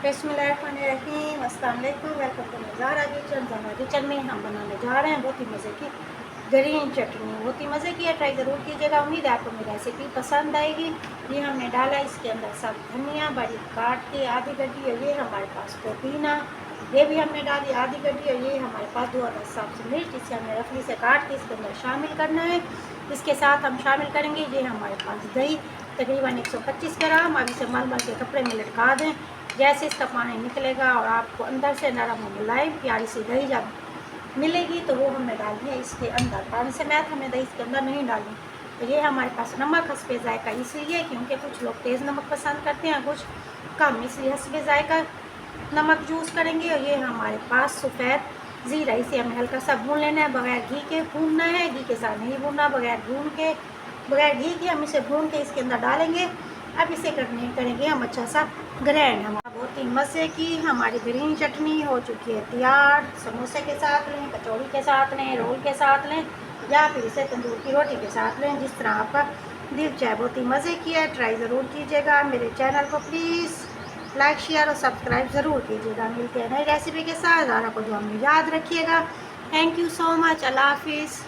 बिस्मिल्लाहिर्रहमानिर्रहीम, अस्सलाम वालेकुम। Welcome to Zahra kitchen. Zahra kitchen में हम बनाने जा रहे हैं बहुत ही मज़े की ग्रीन चटनी। बहुत ही मज़े की है, ट्राई ज़रूर कीजिएगा। उम्मीद है आपको मेरी रेसिपी पसंद आएगी। ये हमने डाला इसके अंदर सब धनिया बड़ी काट के आधी गड्डी, और ये हमारे पास पुदीना ये भी हमने डाली आधी गड्डी, और ये हमारे पास 2 अदद सब्ज़ मिर्च इसे हमने रफली से काट के इसके अंदर शामिल करना है। इसके साथ हम शामिल करेंगे ये हमारे पास दही तकरीबन 125 ग्राम। अब इसे मल के कपड़े में लटका दें। जैसे इसका पानी निकलेगा और आपको अंदर से नरम और मुलायम प्यारी सी दही जब मिलेगी तो वो हमें डालनी है इसके अंदर। पानी से मैथ हमें दही इसके अंदर नहीं डालनी। तो ये हमारे पास नमक हस्बे ज़ायका इसलिए क्योंकि कुछ लोग तेज़ नमक पसंद करते हैं, कुछ कम, इसलिए हस्बे ज़ायका नमक यूज़ करेंगे। और ये हमारे पास सफ़ेद ज़ीरा, इसे हमें हल्का सा भून लेना है, बगैर घी के भूनना है, घी के साथ नहीं भूनना, बगैर घी के हम इसे भून के इसके अंदर डालेंगे। अब इसे करेंगे हम अच्छा सा ग्रैंड। हमारा बहुत ही मज़े की हमारी ग्रीन चटनी हो चुकी है तैयार। समोसे के साथ लें, कचौड़ी के साथ लें, रोल के साथ लें, या फिर इसे तंदूर की रोटी के साथ लें, जिस तरह आपका दिल चाहे। बहुत ही मज़े की है, ट्राई ज़रूर कीजिएगा। मेरे चैनल को प्लीज़ लाइक शेयर और सब्सक्राइब ज़रूर कीजिएगा। मिलते हैं नई रेसिपी के साथ। ज़ाहरा को दुआ में याद रखिएगा। Thank you so much. अल्लाह हाफिज़।